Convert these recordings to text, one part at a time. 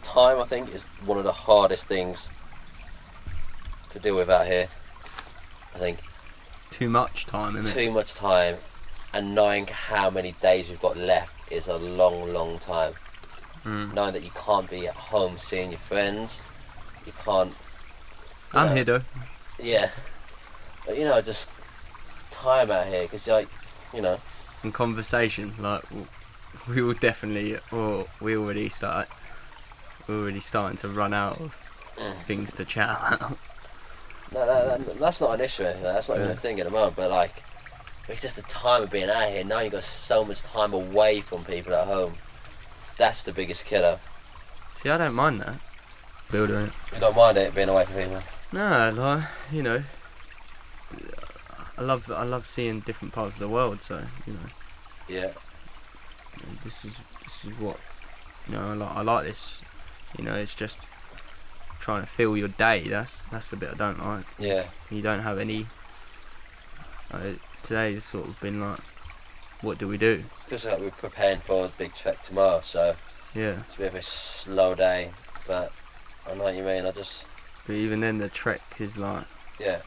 time, I think, is one of the hardest things to deal with out here. I think. Too much time, isn't it? Too much time, and knowing how many days we've got left is a long, long time. Knowing that you can't be at home seeing your friends, you can't. I'm here though. Yeah, but just time out here, because In conversation, like we will definitely, or we're already starting to run out of things to chat about. No, that's not an issue. That's not even a thing at the moment. But it's just the time of being out here. Now you've got so much time away from people at home. That's the biggest killer. See, I don't mind that. Building it. You don't mind it being away from people? No, I love seeing different parts of the world. So Yeah. This is what I like this. It's just trying to fill your day. That's the bit I don't like. Yeah. You don't have any. Today's sort of been like, what do we do? Because we're preparing for the big trek tomorrow, so yeah, it's a bit of a slow day. But I know what you mean. But even then, the trek is like,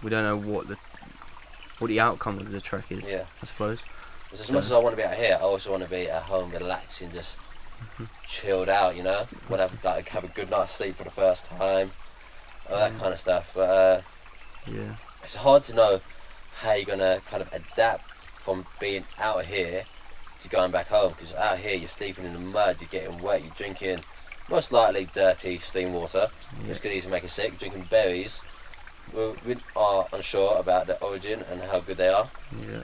we don't know what the outcome of the trek is. Yeah. I suppose. As much as I want to be out here, I also want to be at home, relaxing, just chilled out. Want to have a good night's sleep for the first time, all that kind of stuff. But it's hard to know how you're gonna kind of adapt from being out here to going back home, because out here you're sleeping in the mud, you're getting wet, you're drinking most likely dirty steam water, which could easily make you sick. Drinking berries, we are unsure about the origin and how good they are. Yeah.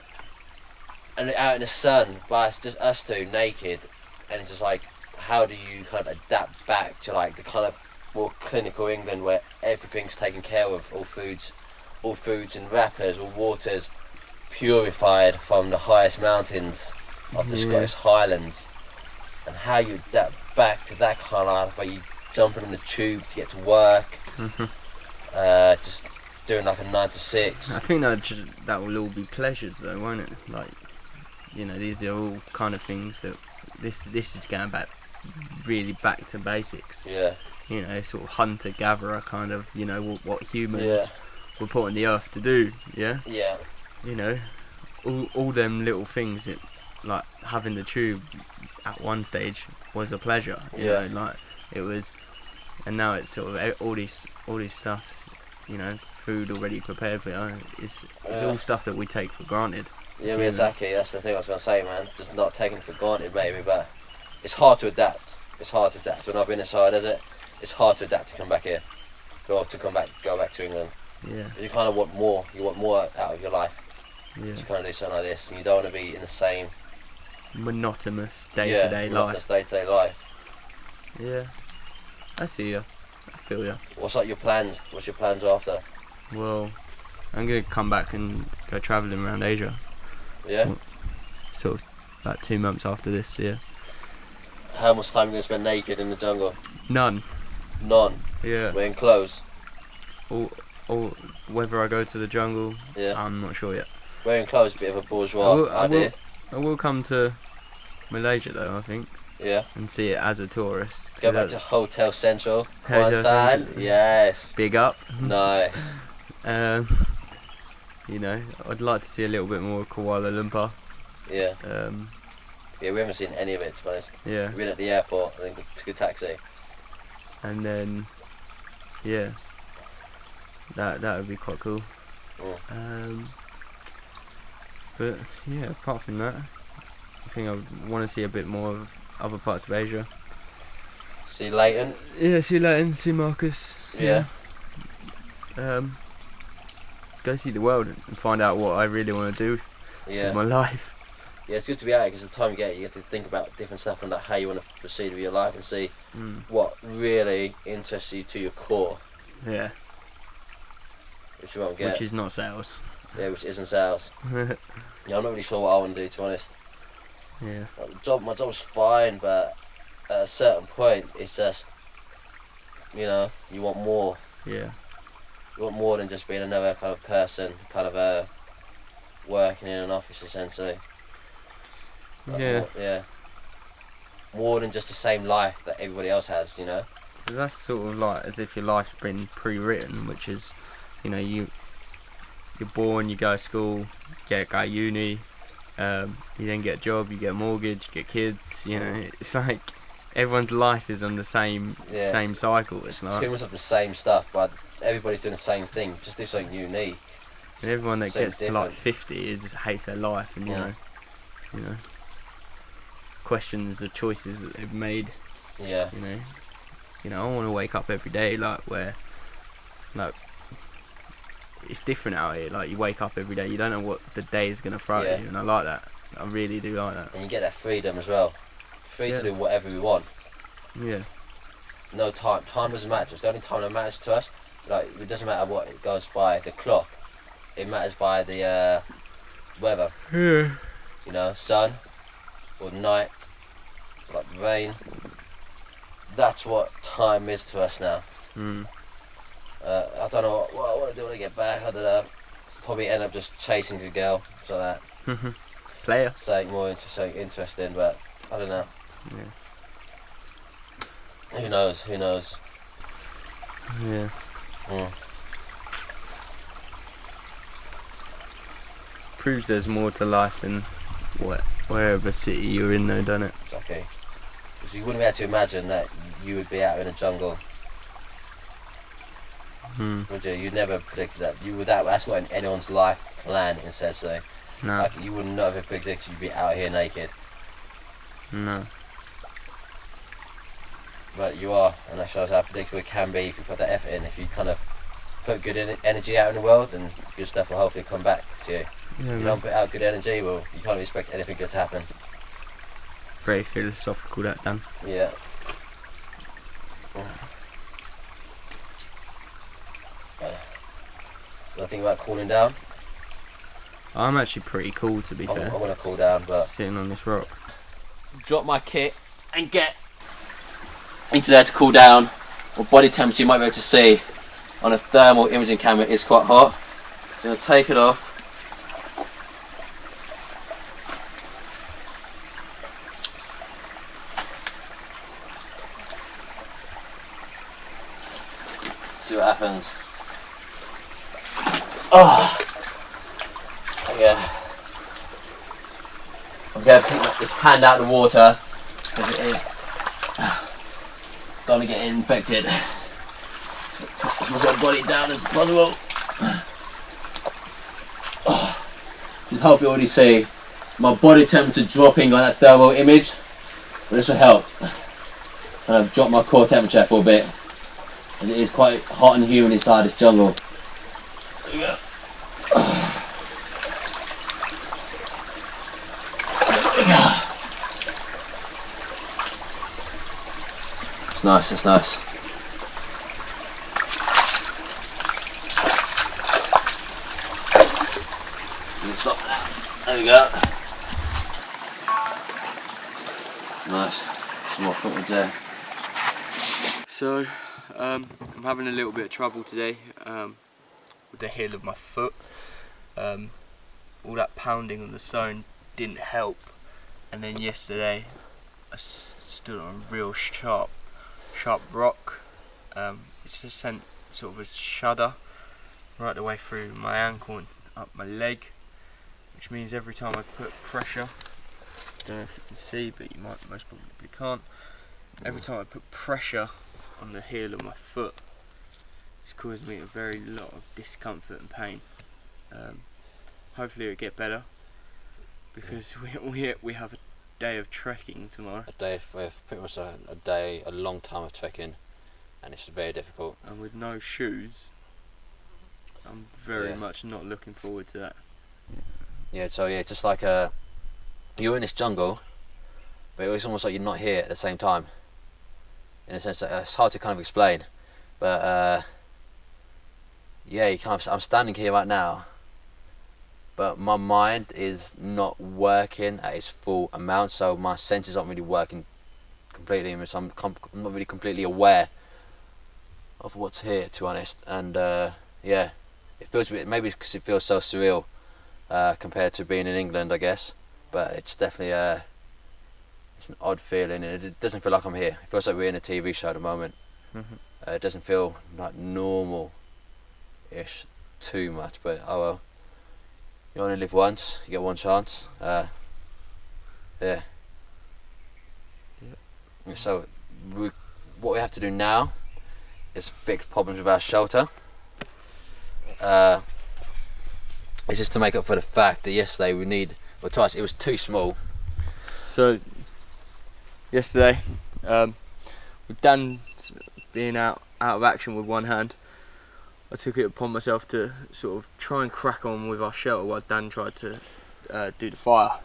And out in the sun, but it's just us two naked, and it's just like, how do you kind of adapt back to like the kind of more clinical England where everything's taken care of, all foods and wrappers, all waters purified from the highest mountains of the Scottish Highlands, and how you adapt back to that kind of life where you jumping on the tube to get to work, just doing like a 9 to 6. I think that will all be pleasures though, won't it? Like, these are all kind of things that this is going really back to basics. Yeah. Sort of hunter-gatherer kind of, what humans were put on the earth to do. Yeah. Yeah. All them little things that, like having the tube at one stage was a pleasure. You know, like it was, and now it's sort of all these stuff. Food already prepared for you. It's all stuff that we take for granted. Yeah, exactly. That's the thing I was going to say, man. Just not taking it for granted, maybe, but it's hard to adapt. When I've been inside, it's hard to adapt to come back here, go back to England. Yeah. You kind of want more. You want more out of your life. Yeah. To kind of do something like this, and you don't want to be in the same monotonous day-to-day life. Yeah. I see you. I feel you. What's your plans after? Well, I'm gonna come back and go travelling around Asia. Yeah. Sort of about 2 months after this. Yeah. How much time are you gonna spend naked in the jungle? None. Yeah. Wearing clothes. Or whether I go to the jungle, I'm not sure yet. Wearing clothes is a bit of a bourgeois idea. I will come to Malaysia though, I think. Yeah. And see it as a tourist. Go back to Hotel Central. Kuantan. Yes. Big up. Nice. I'd like to see a little bit more of Kuala Lumpur. Yeah. We haven't seen any of it, to be honest. Yeah. We've been at the airport and then took a taxi. And then, that would be quite cool. But apart from that, I think I want to see a bit more of other parts of Asia. See Leighton? Yeah, see Leighton, see Marcus. Yeah. Go see the world and find out what I really want to do with my life. Yeah, it's good to be out here because the time you get to think about different stuff and like how you want to proceed with your life and see what really interests you to your core. Yeah. Which you won't get. Which is not sales. Yeah, which isn't sales. I'm not really sure what I want to do, to be honest. Yeah. My job's fine, but at a certain point, it's just, you want more. Yeah. You want more than just being another kind of person, kind of working in an office, essentially. Yeah. More than just the same life that everybody else has, That's sort of like as if your life's been pre-written, which is, you know, you're born, you go to school, go to uni, you then get a job, you get a mortgage, you get kids. You know, it's like everyone's life is on the same cycle. It's like too much of the same stuff, but everybody's doing the same thing. Just do something unique. And everyone that gets different. to like 50 hates their life, and you know, questions the choices that they've made. Yeah. You know, I want to wake up every day like it's different out here. Like you wake up every day, you don't know what the day is gonna throw at you, and I like that. I really do like that. And you get that freedom as well. Free to do whatever we want. Yeah. No time. Time doesn't matter. It's the only time that matters to us. Like it doesn't matter what it goes by the clock. It matters by the weather. Yeah. You know, sun or night, like rain. That's what time is to us now. I don't know what I want to do when I get back. I don't know. Probably end up just chasing a girl, so that. Player. Something more interesting, but I don't know. Yeah. Who knows? Yeah. Proves there's more to life than wherever city you're in, though, doesn't it? Okay. Because you wouldn't be able to imagine that you would be out in a jungle. Would you? You'd never predicted that. That's not in anyone's life plan, it says so. No. Like, you would not have predicted you'd be out here naked. No. But you are, and that shows how predictable it can be if you put that effort in. If you kind of put good energy out in the world, then good stuff will hopefully come back to you. Yeah, if you don't put out good energy, well, you can't expect anything good to happen. Very philosophical, that, Dan. Yeah. Do I think about cooling down? I'm actually pretty cool, to be fair. I want to cool down, but sitting on this rock. Drop my kit and get into there to cool down. Or body temperature, you might be able to see on a thermal imaging camera, it's quite hot. So I'm going to take it off. See what happens. Oh, yeah. I'm going to take this hand out of the water because it is going to get infected. Put my body down as possible. Oh, I hope you already see my body temperature dropping on that thermal image. But this will help. And I've dropped my core temperature for a bit. And it is quite hot and humid inside this jungle. There we go. It's nice, it's nice. Stop that. There we go. Nice. Some more footwood there. So, I'm having a little bit of trouble today with the heel of my foot. All that pounding on the stone didn't help, and then yesterday I stood on a real sharp rock. It's just sent sort of a shudder right the way through my ankle and up my leg, which means every time I put pressure, I don't know if you can see, but you most probably can't. Every time I put pressure on the heel of my foot, it's caused me a very lot of discomfort and pain. Hopefully it'll get better, because we have a day of trekking tomorrow. Pretty much a long time of trekking, and it's very difficult. And with no shoes, I'm very much not looking forward to that. Yeah, so it's just like you're in this jungle, but it's almost like you're not here at the same time. In a sense that it's hard to kind of explain, but I'm standing here right now, but my mind is not working at its full amount, so my senses aren't really working completely, so I'm not really completely aware of what's here, to be honest. And it feels a bit, maybe it's because it feels so surreal compared to being in England, I guess, but it's definitely it's an odd feeling, and it doesn't feel like I'm here. It feels like we're in a TV show at the moment, It doesn't feel like normal-ish too much, but oh well. You only live once, you get one chance. Yeah. Yep. So what we have to do now is fix problems with our shelter. It's just to make up for the fact that yesterday twice it was too small. So yesterday, with Dan being out of action with one hand, I took it upon myself to sort of try and crack on with our shelter while Dan tried to do the fire.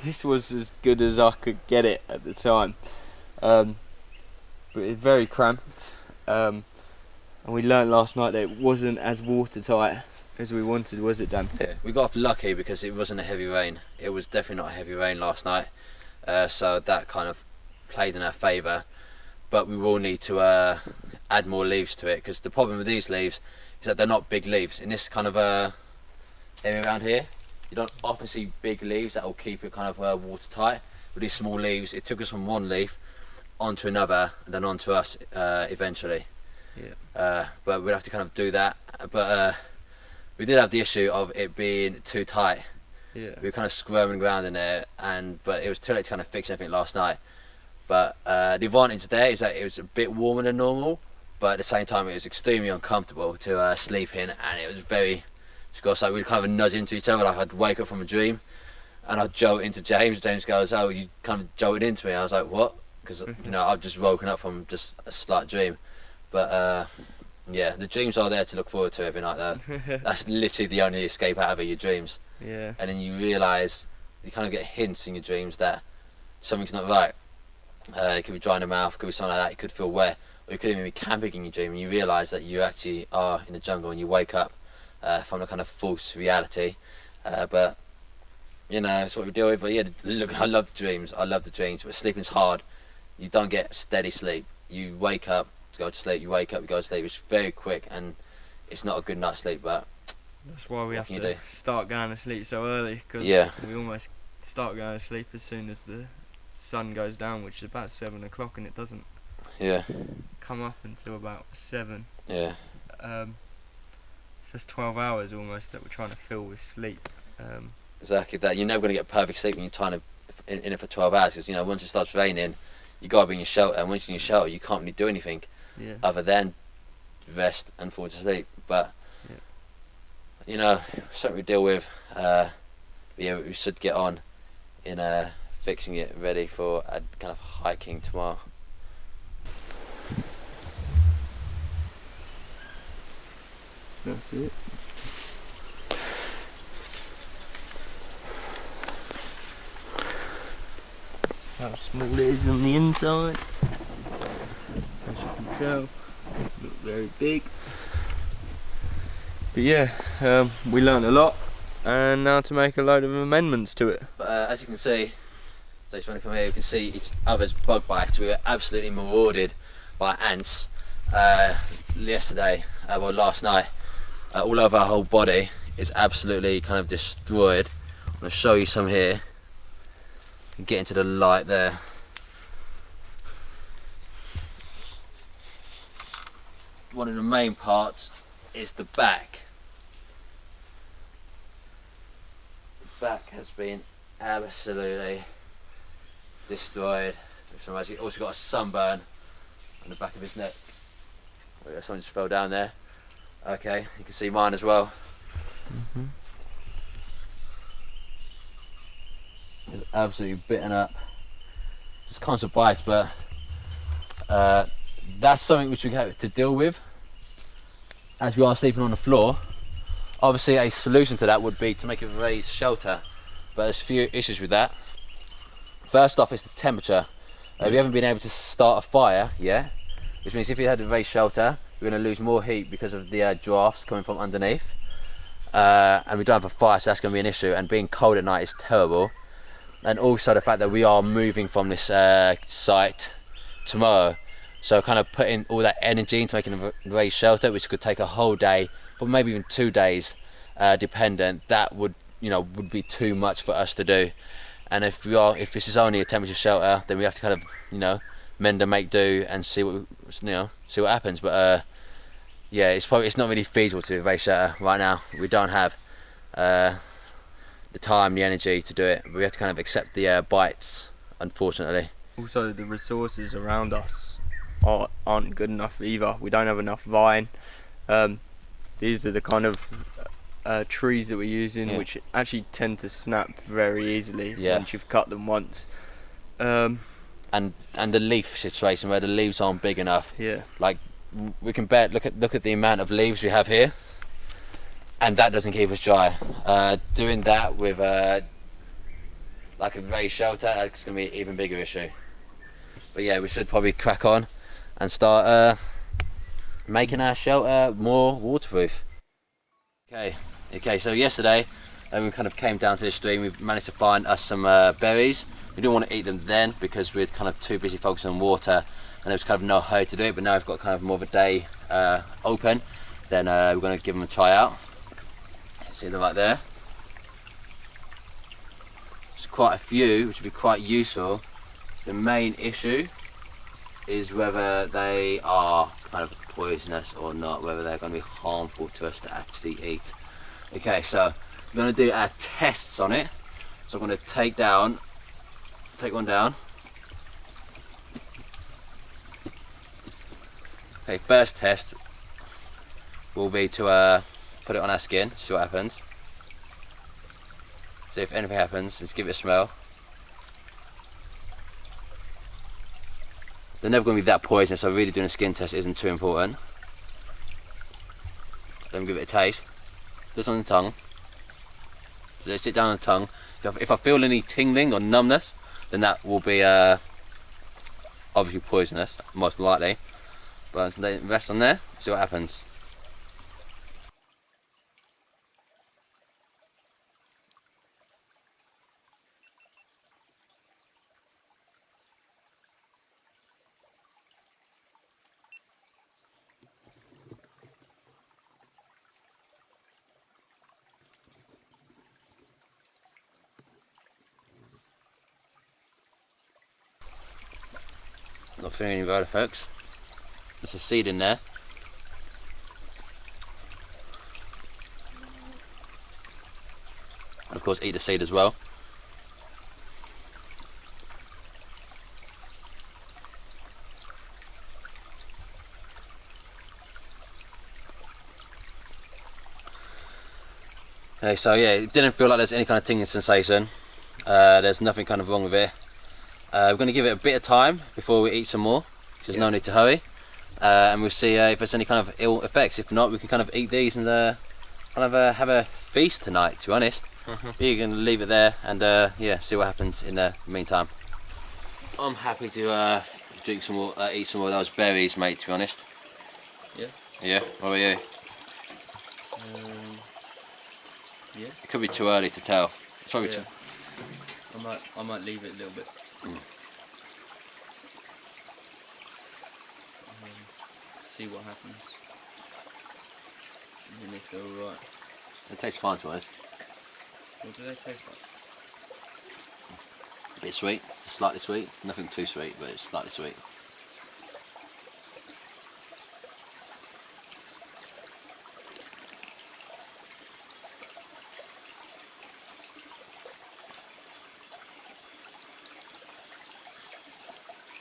This was as good as I could get it at the time, but it's very cramped, and we learnt last night that it wasn't as watertight as we wanted, was it, Dan? Yeah, we got off lucky because it wasn't a heavy rain. It was definitely not a heavy rain last night, so that kind of played in our favour. But we will need to add more leaves to it, because the problem with these leaves is that they're not big leaves. In this kind of area around here, you don't often see big leaves that will keep it kind of watertight. With these small leaves, it took us from one leaf onto another and then onto us eventually. Yeah. But we'd have to kind of do that. But we did have the issue of it being too tight. Yeah. We were kind of squirming around in there, but it was too late to kind of fix anything last night. But the advantage there is that it was a bit warmer than normal, but at the same time it was extremely uncomfortable to sleep in, and it was very, like we'd kind of nudge into each other. Like I'd wake up from a dream and I'd jolt into James. James goes, "Oh, you kind of jolted into me." I was like, "What?" Because I've just woken up from just a slight dream. But yeah, the dreams are there to look forward to every night though. That's literally the only escape out of it, your dreams. Yeah. And then you realise, you kind of get hints in your dreams that something's not right. It could be dry in the mouth, could be something like that, you could feel wet, or you could even be camping in your dream and you realise that you actually are in the jungle and you wake up from a kind of false reality. But it's what we deal with. But yeah, look, I love the dreams, but sleeping's hard. You don't get steady sleep. You wake up, go to sleep, you wake up, you go to sleep. It's very quick and it's not a good night's sleep, but that's why we have to do? Start going to sleep so early, because we almost start going to sleep as soon as the sun goes down, which is about 7 o'clock, and it doesn't come up until about 7. Yeah. So it's 12 hours almost that we're trying to fill with sleep. Exactly that. You're never going to get perfect sleep when you're trying to in it for 12 hours, because once it starts raining, you got to be in your shelter, and once you're in your shelter you can't really do anything other than rest and fall to sleep. But something we deal with. We should get on in fixing it ready for a kind of hiking tomorrow. That's it. How small it is on the inside, as you can tell, not very big. But yeah, we learned a lot, and now to make a load of amendments to it. But as you can see, so if you want to come here, you can see each other's bug bites. We were absolutely marauded by ants last night. All over our whole body is absolutely kind of destroyed. I'm going to show you some here. Get into the light there. One of the main parts is the back. The back has been absolutely destroyed. He's also got a sunburn on the back of his neck. Oh yeah, someone just fell down there. Okay, you can see mine as well. Mm-hmm. It's absolutely bitten up. Just constant bites, but that's something which we have to deal with as we are sleeping on the floor. Obviously a solution to that would be to make a raised shelter, but there's a few issues with that. First off is the temperature. We haven't been able to start a fire yet, which means if you had a raised shelter, we're going to lose more heat because of the drafts coming from underneath, and we don't have a fire, so that's going to be an issue, and being cold at night is terrible. And also the fact that we are moving from this site tomorrow, so kind of putting all that energy into making a raised shelter, which could take a whole day, but maybe even 2 days, dependent, that would be too much for us to do. And if this is only a temperature shelter, then we have to kind of mend and make do and see what happens. But yeah, it's not really feasible to do a vase shelter right now. We don't have the time, the energy to do it. We have to kind of accept the bites, unfortunately. Also, the resources around us aren't good enough either. We don't have enough vine. These are the kind of trees that we're using, which actually tend to snap very easily once you've cut them once. And the leaf situation where the leaves aren't big enough. Yeah. Like we can look at the amount of leaves we have here, and that doesn't keep us dry. Doing that with like a vase shelter, that's going to be an even bigger issue. But yeah, we should probably crack on and start making our shelter more waterproof. Okay. So yesterday, we kind of came down to the stream. We managed to find us some berries. We didn't want to eat them then because we were kind of too busy focusing on water, and there was kind of no hurry to do it. But now we've got kind of more of a day open. Then we're going to give them a try out. See them right there. There's quite a few, which would be quite useful. The main issue is whether they are kind of poisonous or not, whether they're going to be harmful to us to actually eat. Okay, so we're going to do our tests on it. So I'm going to take one down. Okay, first test will be to put it on our skin, see what happens. See if anything happens, let's give it a smell. They're never going to be that poisonous, so really doing a skin test isn't too important. Let me give it a taste. Just on the tongue. So let's sit down on the tongue. If I feel any tingling or numbness, then that will be obviously poisonous, most likely. But let it rest on there, see what happens. Not feeling any road effects. There's a seed in there. And of course eat the seed as well. Okay, so yeah, it didn't feel like there's any kind of tingling sensation. There's nothing kind of wrong with it. We're going to give it a bit of time before we eat some more, because there's no need to hurry. And we'll see if there's any kind of ill effects. If not, we can kind of eat these and kind of have a feast tonight, to be honest. You can leave it there and yeah, see what happens in the meantime. I'm happy to drink some more, eat some more of those berries, mate, to be honest. Yeah? Yeah, what about you? Yeah. It could be too early to tell. It's probably too... I might leave it a little bit. See what happens. And if they're alright. It tastes fine to us. What do they taste like? A bit sweet, slightly sweet. Nothing too sweet, but it's slightly sweet.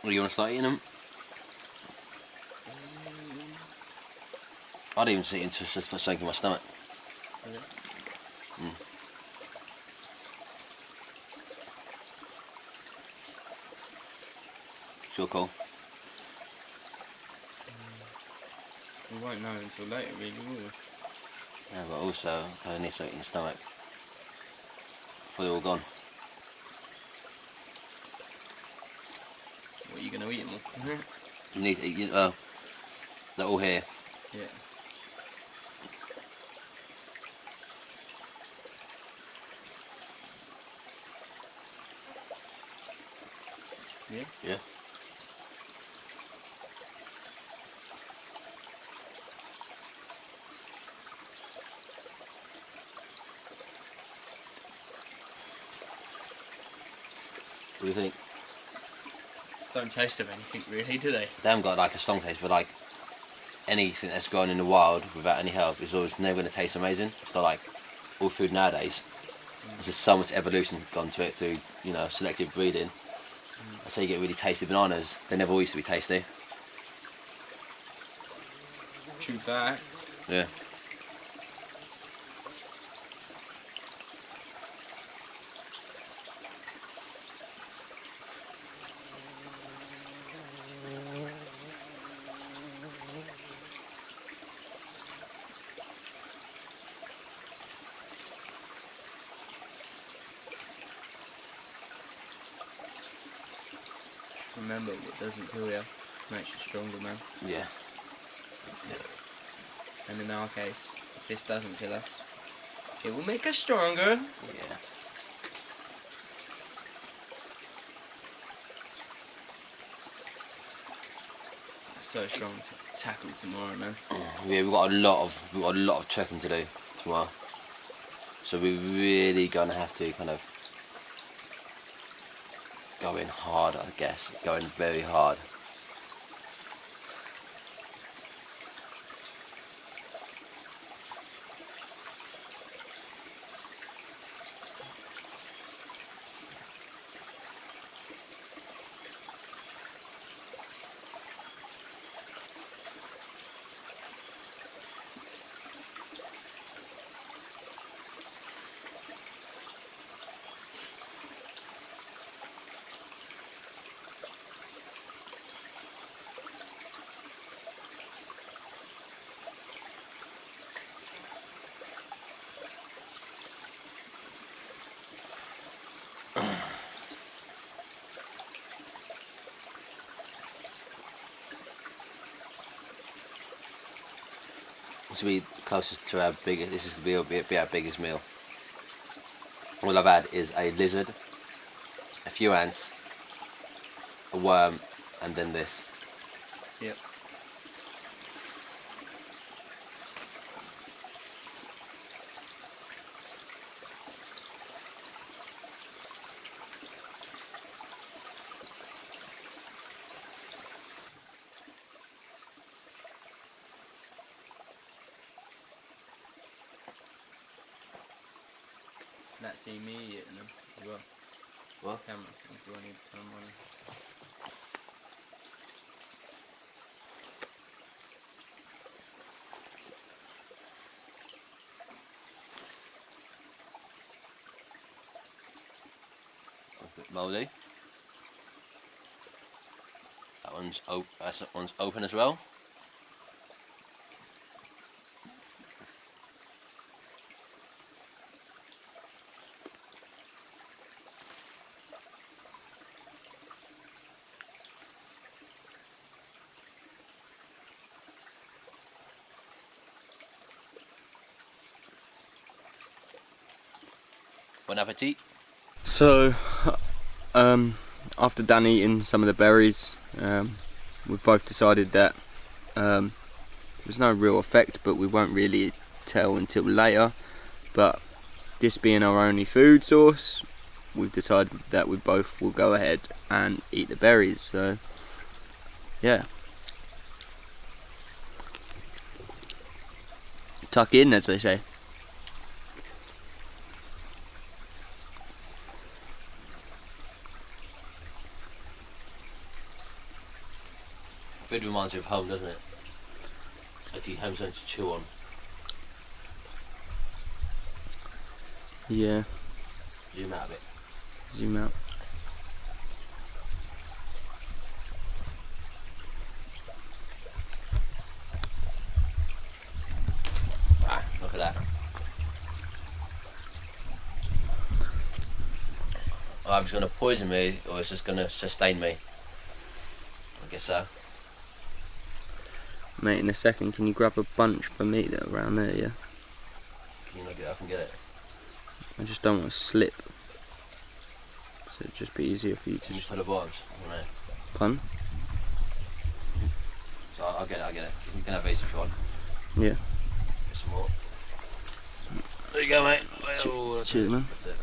What do you want to start eating them? I'd even see it into just for something in my stomach. Okay. Sure, cool. We won't know until later, really, will we? Yeah, but also I kind of need something in the stomach before they're all gone. What, are you going to eat them all? You need to eat. They're all here. Yeah. Yeah? Yeah. What do you think? Don't taste of anything really, do they? They haven't got like a strong taste, but like anything that's grown in the wild without any help is always never going to taste amazing. So like all food nowadays, there's just so much evolution gone to it through, you know, selective breeding. So you get really tasty bananas. They never used to be tasty. True fact. Yeah. Remember, what doesn't kill you makes you stronger, man. Yeah. And in our case, if this doesn't kill us, it will make us stronger. Yeah. So strong to tackle tomorrow, man. Yeah, we've got a lot of trekking to do tomorrow. So we're really gonna have to kind of go in hard, I guess. Going very hard. This will be closest to our biggest. This is will be our biggest meal. All I've had is a lizard, a few ants, a worm, and then this. Yep. That's me eating them as well. What? Camera, if you want to turn them on. A bit mouldy. That one's open as well. Bon appetit. So, after Dan eating some of the berries, we've both decided that there's no real effect, but we won't really tell until later. But this being our only food source, we've decided that we both will go ahead and eat the berries. So, yeah. Tuck in, as they say. Food reminds you of home, doesn't it? Actually, home's something to chew on. Yeah. Zoom out a bit. Zoom out. Ah, look at that. Either it's going to poison me or it's just going to sustain me. I guess so. Mate, in a second, can you grab a bunch for me that are around there, yeah? Can you not get up and get it? I just don't want to slip. So it'd just be easier for you to Can you just... pull the bottoms? No. Pun? So I'll get it. You can have these if you want. Yeah. Get some more. There you go, mate. Oh, Cheers, man. That's it.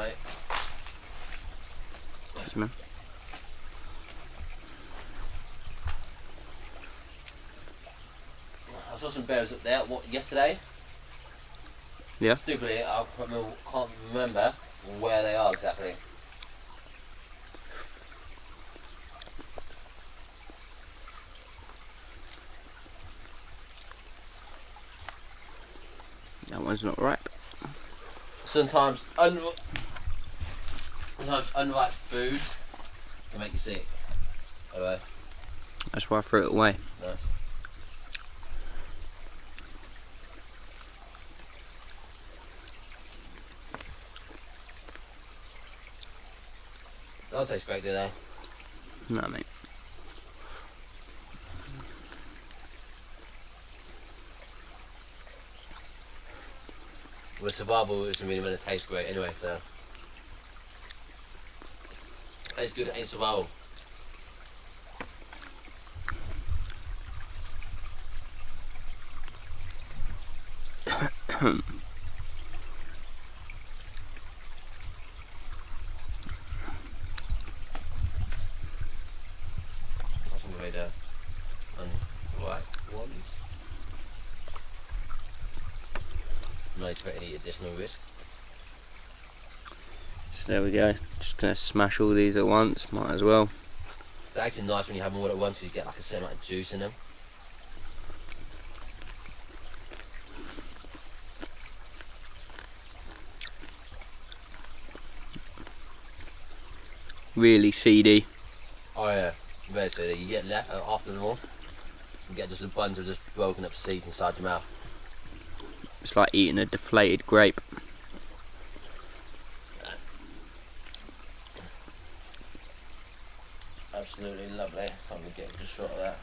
mate. Cheers, man. I saw some bears up there yesterday. Yeah. Stupidly, I can't remember where they are exactly. That one's not ripe. Sometimes unripe food can make you sick. Anyway. That's why I threw it away. Nice. They don't taste great, do they? No, mate. Well, survival isn't really going to taste great anyway, so. Tastes good, it ain't survival. Not expect any additional risk. So there we go. Just gonna smash all these at once. Might as well. It's actually nice when you have them all at once because you get like a certain amount of juice in them. Really seedy. Oh yeah, very seedy. You get left after them all. You get just a bunch of just broken up seeds inside your mouth. It's like eating a deflated grape. Absolutely lovely. I'm gonna get a good shot of that.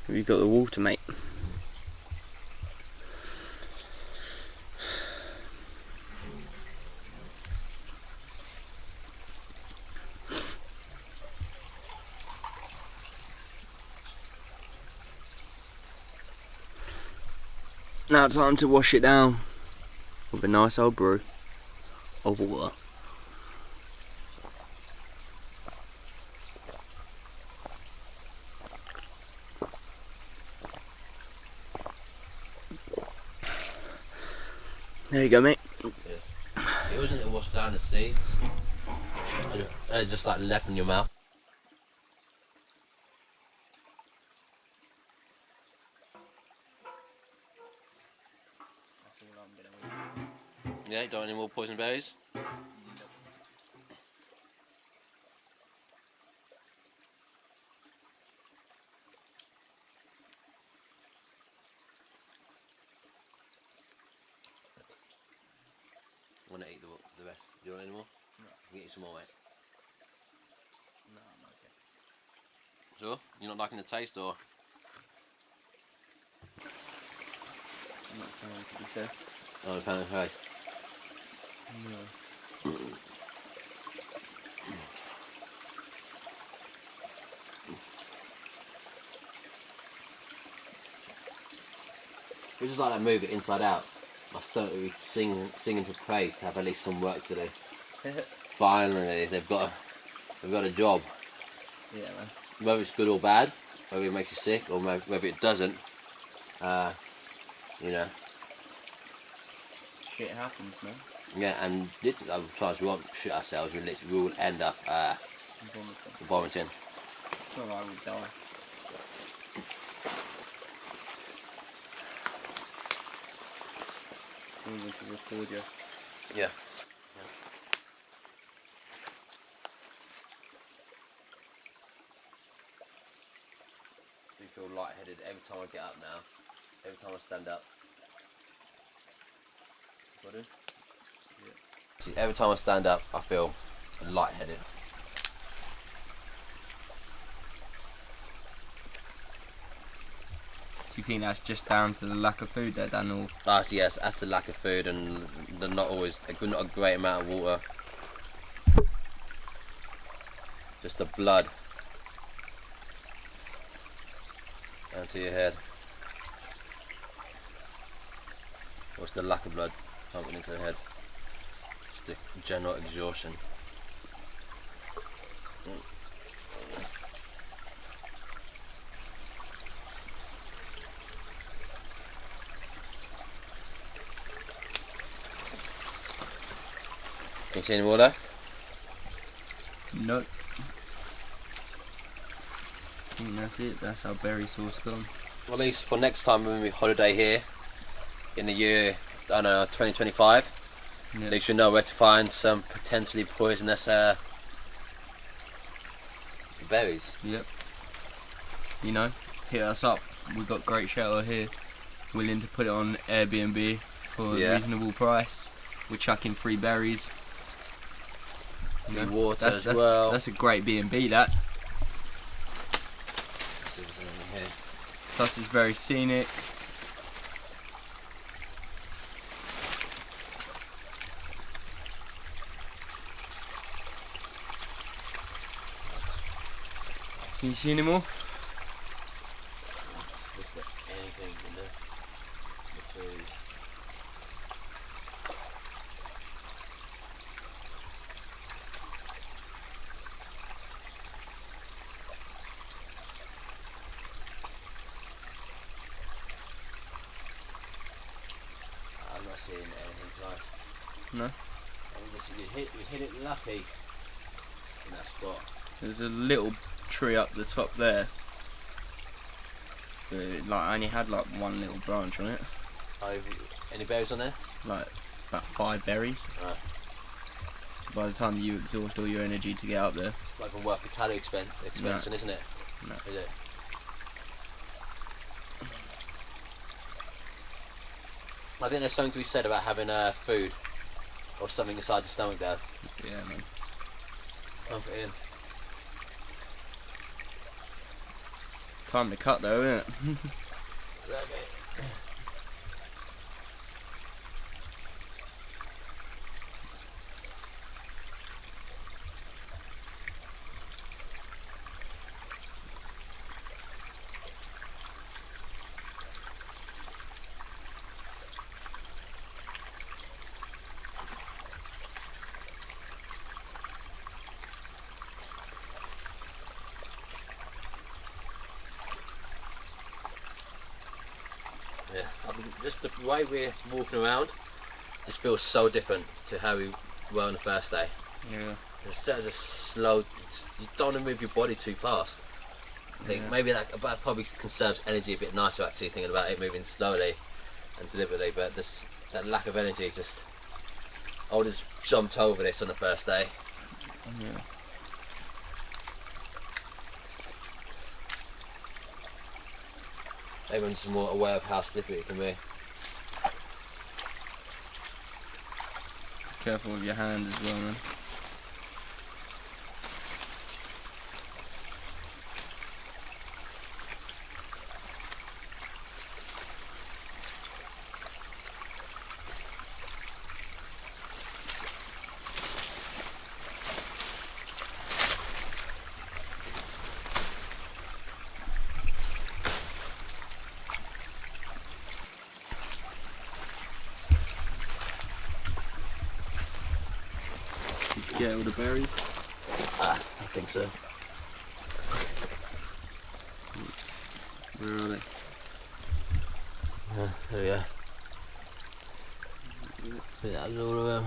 Have you got the water, mate? Now it's time to wash it down with a nice old brew of water. There you go, mate. Yeah. It wasn't to wash down the seeds. Just like left in your mouth. Yeah, you don't want any more poison berries? I want to eat the rest. Do you want any more? No. I can get you some more, mate. No, I'm okay. Sure? You're not liking the taste, or? I'm not trying to be fair. Oh, I found it right. No. It's just like that movie, Inside Out. I certainly singing for praise to have at least some work to do. Finally, they've got a job. Yeah, man. Whether it's good or bad, whether it makes you sick or whether it doesn't, you know. Shit happens, man. Yeah, and other times we won't shit ourselves. We will end up vomiting. It's alright, we'll die. I'm going to record you. Yeah. I feel lightheaded every time I get up now. Every time I stand up. Yeah. See, every time I stand up, I feel lightheaded. Do you think that's just down to the lack of food there, Daniel? Ah, so yes, that's the lack of food and not a great amount of water. Just the blood down to your head. just the lack of blood pumping into the head. Just the general exhaustion. Can you see any more left? No. I think that's it. That's our berry sauce gone. Well, at least for next time when we holiday here in the year, I don't know, 2025. Yep. At least we know where to find some potentially poisonous berries. Yep. You know, hit us up. We've got great shelter here. Willing to put it on Airbnb for a reasonable price. We're chucking free berries. Free water as well. That's a great B&B, that. Plus it's very scenic. Can you see any more? Anything in the trees. I'm not seeing anything nice. No. I mean, you hit it lucky in that spot. There's a little tree up the top there. But I only had like one little branch on it. Oh, any berries on there? Like about 5 berries. Right. So by the time you exhaust all your energy to get up there. It's not even worth the calorie expansion, isn't it? No. Is it? I think there's something to be said about having food or something inside your stomach there. Yeah, man. Pump it in. Time to cut though, isn't it? Yeah, I mean, just the way we're walking around just feels so different to how we were on the first day. Yeah. It's such a slow, you don't want to move your body too fast. I think maybe that probably conserves energy a bit nicer actually, thinking about it moving slowly and deliberately, but that lack of energy just, I would have jumped over this on the first day. Yeah. Everyone's just more aware of how slippery it can be. Careful with your hand as well, man. Get all the berries? I think so. Where are they? There we are. I think that was all of them.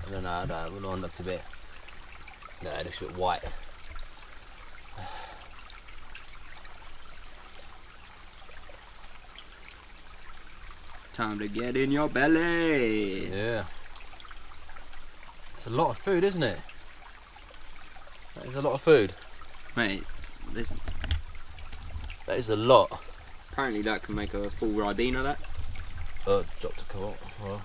I don't know, that one looked a bit, no, it looks a bit white. Time to get in your belly. Yeah. It's a lot of food, isn't it? That is a lot of food. Mate, That is a lot. apparently that can make a full ribena, that. Dropped a couple. Well.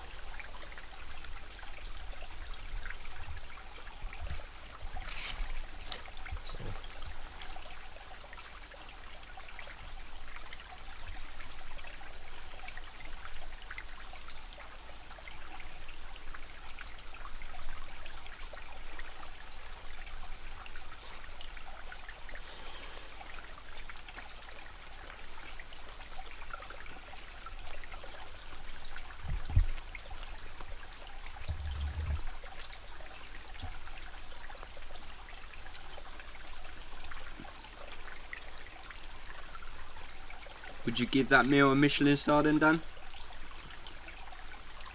Would you give that meal a Michelin star then, Dan?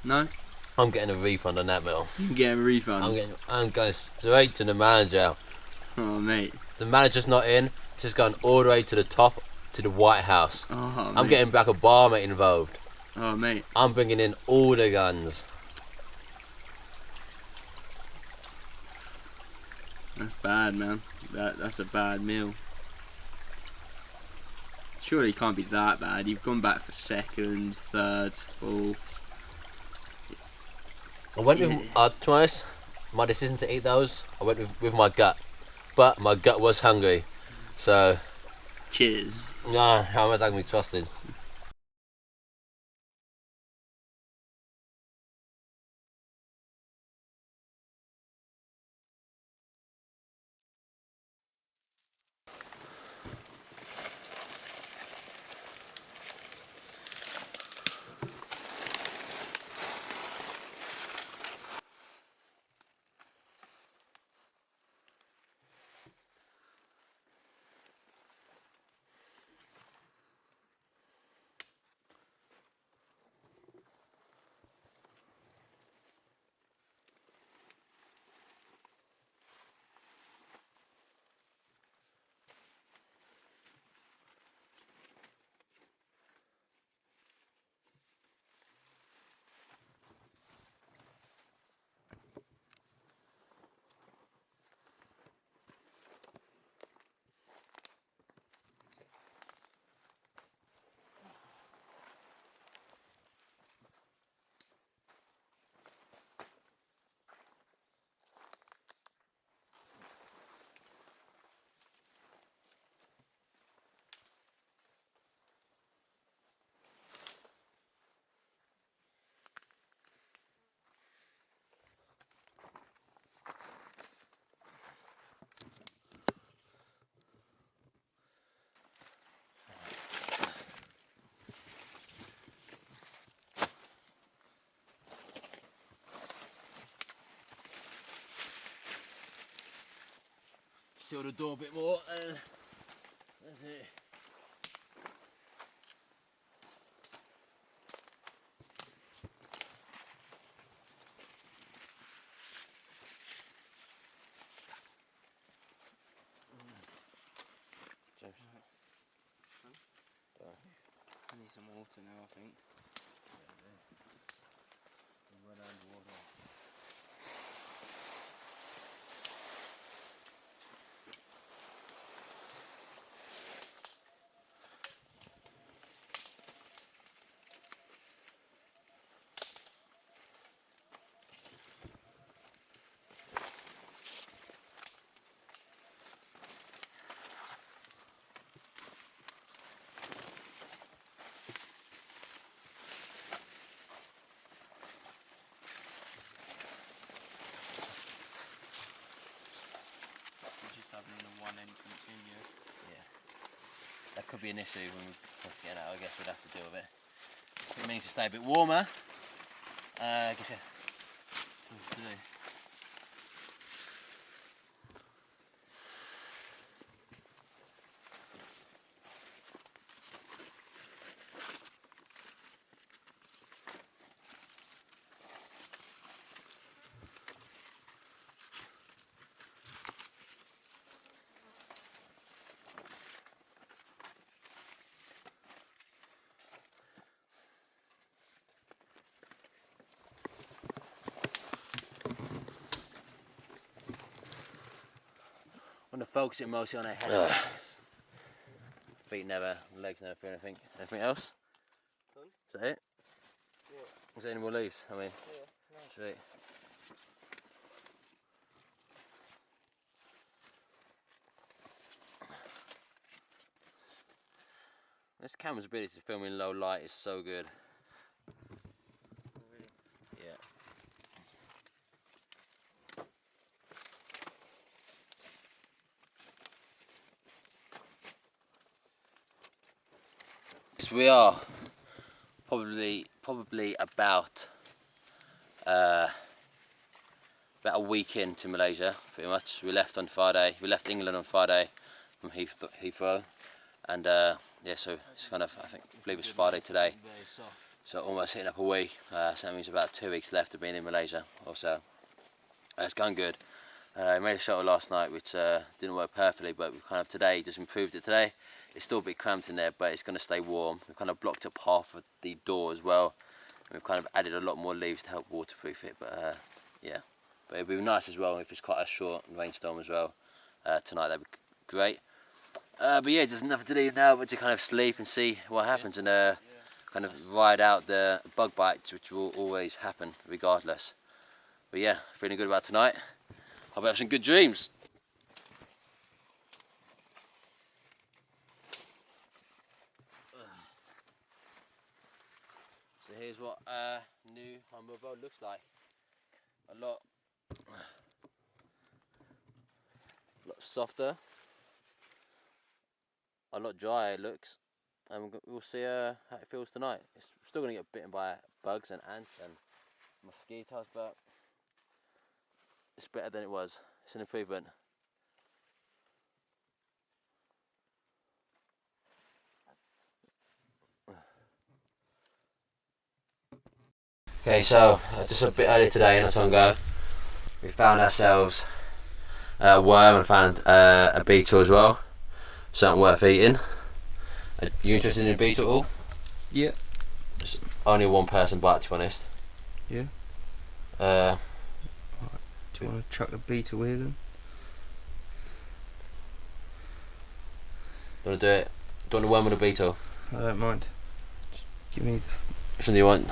No? I'm getting a refund on that meal. You get a refund? I'm going straight to the manager. Oh, mate. The manager's not in. It's just going all the way to the top, to the White House. Oh, I'm mate. getting Barack Obama involved. Oh, mate. I'm bringing in all the guns. That's bad, man. That's a bad meal. Surely it can't be that bad. You've gone back for seconds, thirds, fourths. I went with, to be honest, my decision to eat those, I went with my gut. But my gut was hungry. So, Cheers. nah, how much I can be trusted? Seal the door a bit more and that's it. I need some water now, I think. Run underwater. One entrance in here. Yeah. That could be an issue when we first get out. I guess we'd have to deal with it. It means to stay a bit warmer. I guess yeah. What to do. Want to focus it mostly on our head. Feet never, legs never feel anything. Anything else? Is that it? Yeah. Is there any more leaves? I mean, Yeah, no. sweet. This camera's ability to film in low light is so good. Really? Yeah. So we are probably about a week into Malaysia, pretty much. We left on Friday. We left England on Friday from Heathrow, and yeah, so it's kind of, I believe it's Friday today, so almost hitting up a week, so that means about 2 weeks left of being in Malaysia or so. It's going good. I made a shuttle last night which didn't work perfectly, but we've kind of today just improved it today. It's still a bit cramped in there, but it's going to stay warm. We've kind of blocked up half of the door as well. We've kind of added a lot more leaves to help waterproof it, but yeah. But it'd be nice as well if it's quite a short rainstorm as well tonight. That'd be great. But yeah, just nothing to do now but to kind of sleep and see what happens, and kind of ride out the bug bites, which will always happen regardless. But yeah, feeling good about tonight. Hope I have some good dreams. So here's what new humble boat looks like. A lot softer, a lot drier it looks, and we'll see how it feels tonight. It's still going to get bitten by bugs and ants and mosquitoes, but it's better than it was. It's an improvement. Okay, so just a bit earlier today, not long ago, we found ourselves a worm and found a beetle as well. Something worth eating. Are you interested in a beetle at all? Yeah. It's only one person bite, to be honest. Yeah. Do you want to chuck a beetle with them? Do you want to do it? Do you want a worm or a beetle? I don't mind. Just give me. Which one do you want?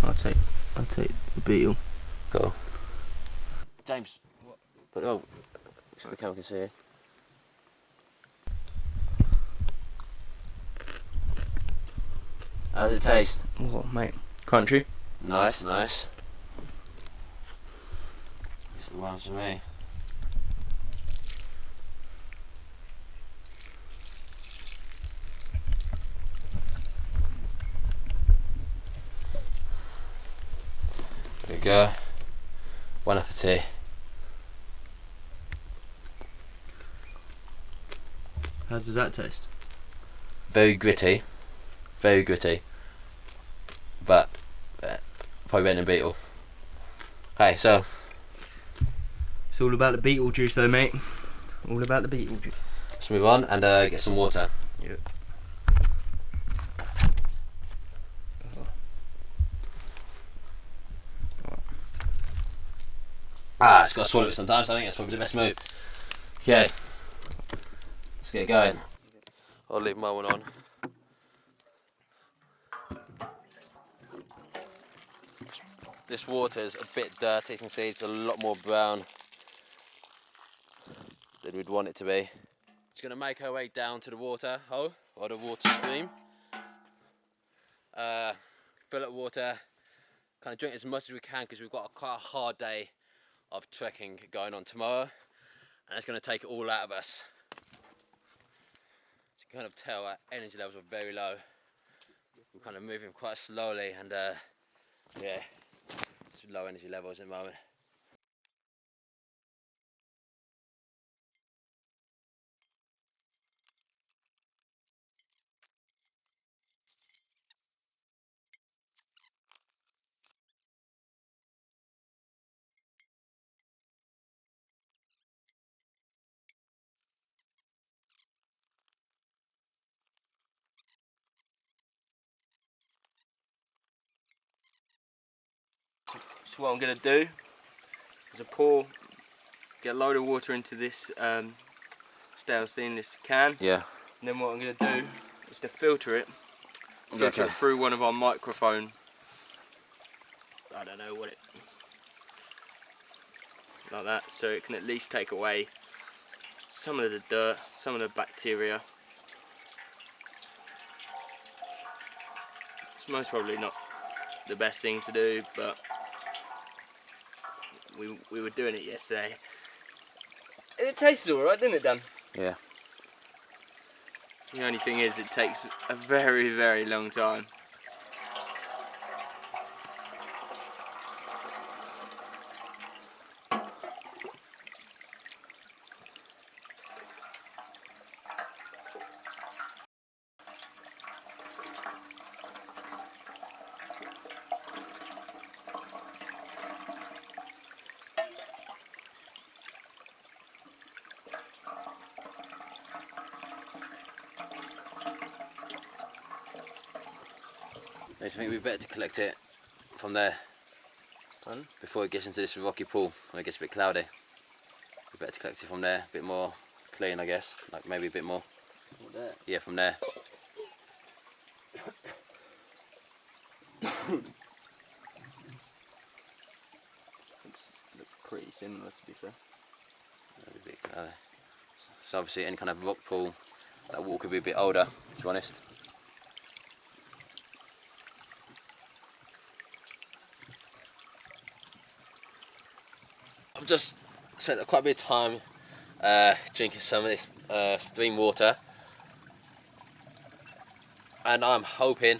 I'll take the beetle. Cool. James. What? But so the camera can see you. How does it taste? What, mate? Crunchy. Nice, nice. It's the ones for me. There we go. One up for tea. How does that taste? Very gritty. Very gritty. But probably better than beetle. Okay, so It's all about the beetle juice though, mate. All about the beetle juice. let's move on and get some water. Yep. It's got to swallow it sometimes. I think that's probably the best move. Okay, let's get going. I'll leave my one on. This water is a bit dirty. You can see it's a lot more brown than we'd want it to be. Just going to make our way down to the water hole or the water stream. Fill up water. Kind of drink as much as we can because we've got quite a hard day of trekking going on tomorrow, and it's going to take it all out of us. You can kind of tell our energy levels are very low. We're kind of moving quite slowly, and yeah, it's low energy levels at the moment. So what I'm going to do is get a load of water into this stale stainless can. Yeah. And then what I'm going to do is to filter it through one of our microphone. I don't know what it. Like that, so it can at least take away some of the dirt, some of the bacteria. It's most probably not the best thing to do, but we were doing it yesterday. And it tasted alright, didn't it, Dan? Yeah. The only thing is, it takes a very, very long time. I think we'd better to collect it from there. Fun. Before it gets into this rocky pool when it gets a bit cloudy. We better to collect it from there, a bit more clean, I guess. Like maybe a bit more. From there. Yeah, from there. Looks pretty similar, to be fair. Maybe a bit cloudy. So obviously any kind of rock pool, that water could be a bit older, to be honest. I've just spent quite a bit of time drinking some of this stream water, and I'm hoping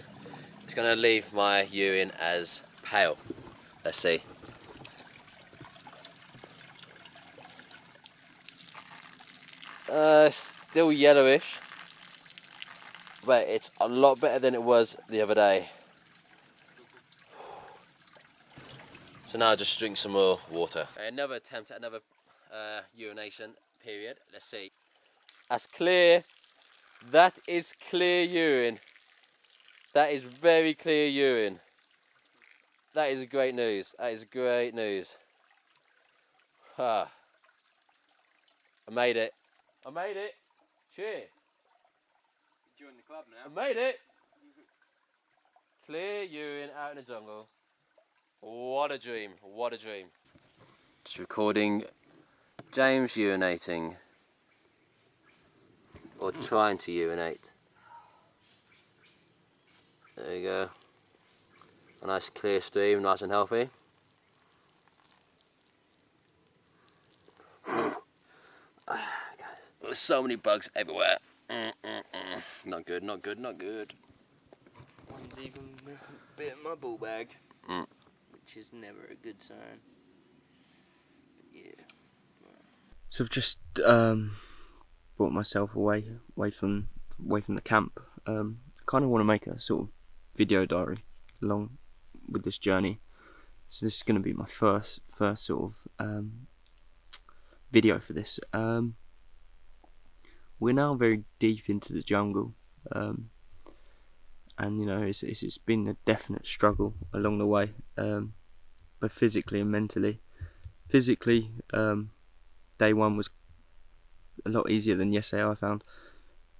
it's going to leave my urine as pale. Let's see. Still yellowish, but it's a lot better than it was the other day. So now I'll just drink some more water. Another attempt at another urination period. Let's see. That's clear. That is clear urine. That is very clear urine. That is great news. That is great news. I made it. I made it. Cheer. Join the club now. I made it. Clear urine out in the jungle. What a dream. What a dream. Just recording James urinating. Or trying to urinate. There you go. A nice clear stream, nice and healthy. There's so many bugs everywhere. Not good, not good, not good. One's even a bit of my ball bag, which is never a good sign. But yeah. So I've just brought myself away from the camp. I kind of want to make a sort of video diary along with this journey. So this is going to be my first sort of video for this. We're now very deep into the jungle, and you know it's been a definite struggle along the way, both physically and mentally. Physically, day one was a lot easier than yesterday, I found,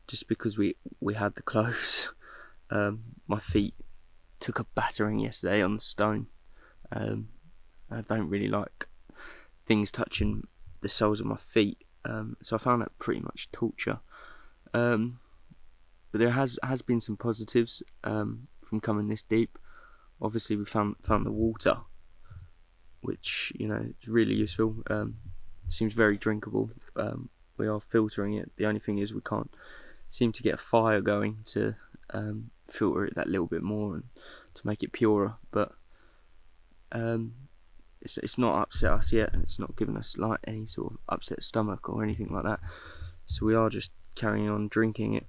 just because we had the clothes. My feet took a battering yesterday on the stone. I don't really like things touching the soles of my feet, so I found that pretty much torture. But there has been some positives from coming this deep. Obviously, we found the water, which you know is really useful. Seems very drinkable. We are filtering it. The only thing is we can't seem to get a fire going to filter it that little bit more and to make it purer. But it's not upset us yet. It's not given us like any sort of upset stomach or anything like that. So we are just carrying on drinking it.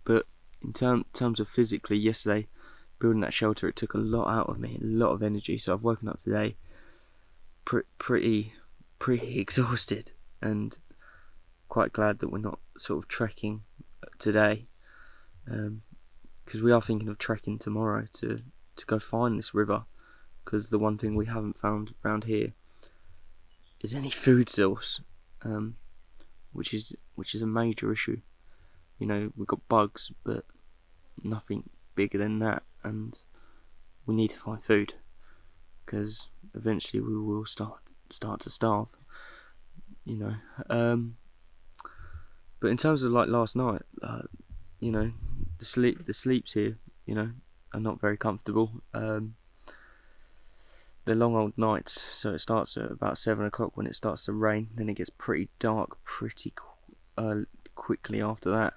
But in terms of physically, yesterday building that shelter, it took a lot out of me, a lot of energy. So I've woken up today pretty exhausted, and quite glad that we're not sort of trekking today, because we are thinking of trekking tomorrow to go find this river, because the one thing we haven't found around here is any food source, which is a major issue. You know, we've got bugs, but nothing bigger than that, and we need to find food, because eventually we will start to starve, you know. But in terms of like last night, you know, the sleeps here, you know, are not very comfortable. They're long old nights, so it starts at about 7 o'clock when it starts to rain, then it gets pretty dark pretty quickly after that,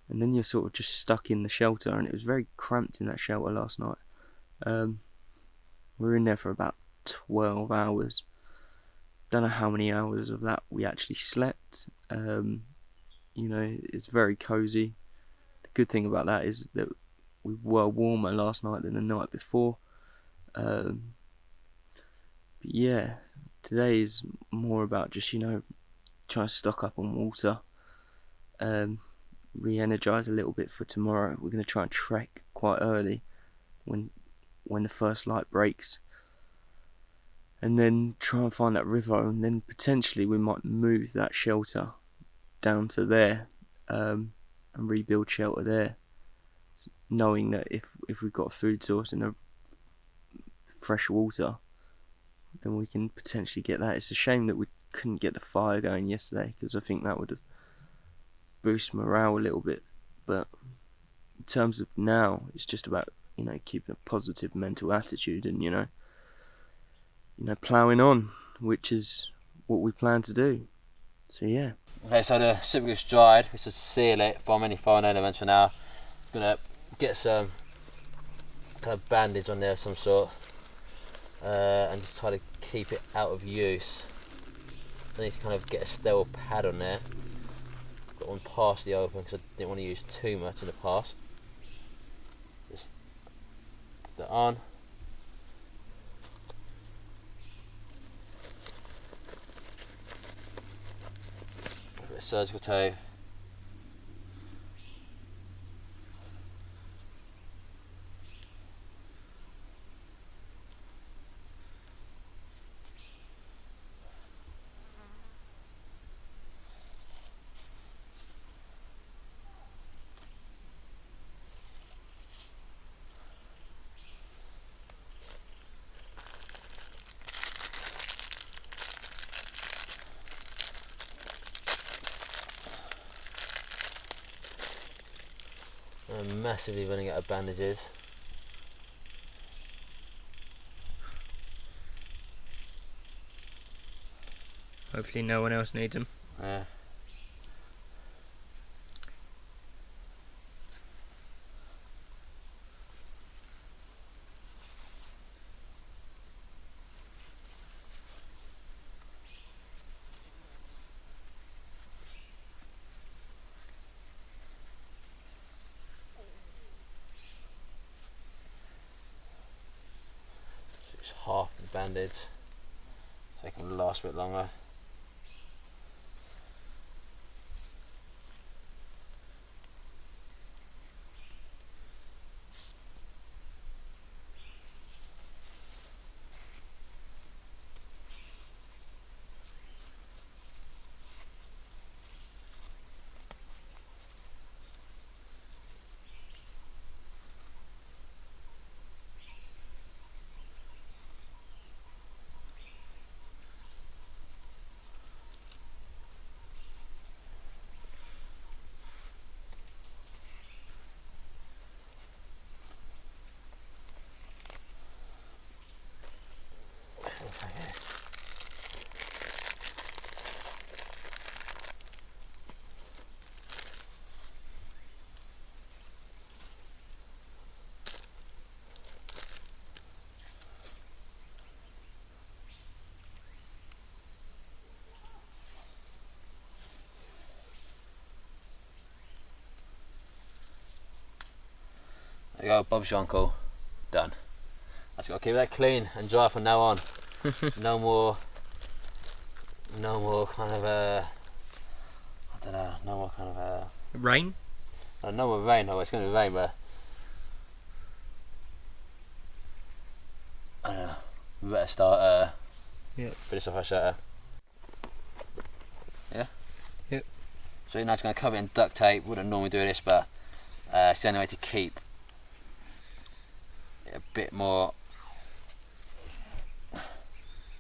and then you're sort of just stuck in the shelter, and it was very cramped in that shelter last night. We were in there for about 12 hours. Don't know how many hours of that we actually slept. You know, it's very cozy. The good thing about that is that we were warmer last night than the night before. But yeah, today is more about just, you know, trying to stock up on water. re-energise a little bit for tomorrow. We're going to try and trek quite early when the first light breaks, and then try and find that river, and then potentially we might move that shelter down to there, and rebuild shelter there, knowing that if we've got a food source and a fresh water, then we can potentially get that. It's a shame that we couldn't get the fire going yesterday, because I think that would have boosted morale a little bit. But in terms of now, it's just about, you know, keeping a positive mental attitude and, you know, ploughing on, which is what we plan to do. So yeah. Okay, so the superglue's dried. We should seal it from any foreign elements for now. Gonna get some kind of bandage on there of some sort, and just try to keep it out of use. I need to kind of get a sterile pad on there. Got one partially open because I didn't want to use too much in the past. Just put that on. Surgical tape. I'm massively running out of bandages. Hopefully no one else needs them. Yeah. Half the bandage so it can last a bit longer. There you go, Bob's your uncle. Done. I just got to keep that clean and dry from now on. No more kind of I don't know, no more kind of Rain? No more rain. Oh, it's going to be rain, but I don't know. We better start finish off our shutter. Yeah? Yep. So now it's going to cover it in duct tape. Wouldn't normally do this, but it's the only way to keep it a bit more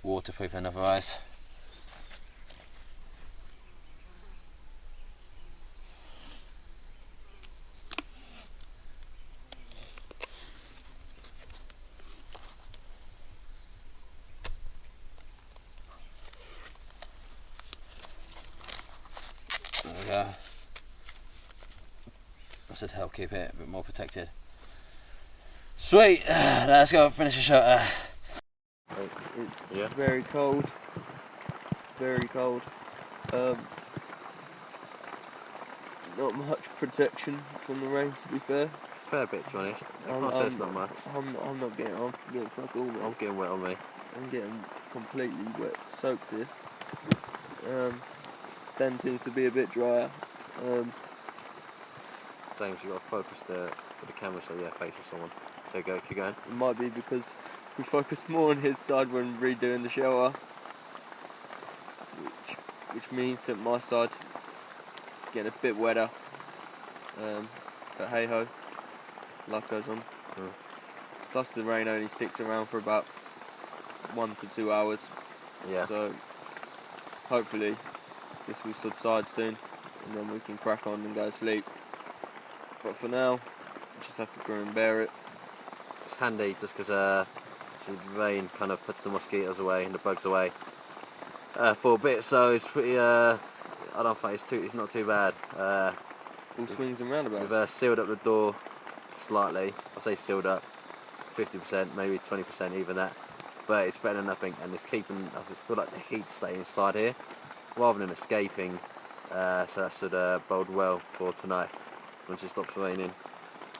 waterproof than otherwise. There we go. That should help keep it a bit more protected. Sweet, let's go finish the shutter. It's very cold. Very cold. Not much protection from the rain, to be fair. Fair bit, to be honest. I can't say it's not much. I'm not getting. I'm getting fuck all. I'm getting wet on me. I'm getting completely wet, soaked here. Ben seems to be a bit drier. James, you got to focus with the camera, so yeah, face someone. There you go, keep going. It might be because we focused more on his side when redoing the shelter, which means that my side getting a bit wetter. But hey ho, life goes on. Plus the rain only sticks around for about 1 to 2 hours. Yeah. So hopefully this will subside soon, and then we can crack on and go to sleep. But for now, we just have to grin and bear it. It's handy just because the rain kind of puts the mosquitoes away and the bugs away for a bit, so it's pretty. I don't think it's not too bad. All swings and roundabouts. We've sealed up the door slightly. I say sealed up, 50%, maybe 20%, even that. But it's better than nothing, and it's keeping. I feel like the heat's staying inside here rather than escaping. So that should bode well for tonight once it stops raining.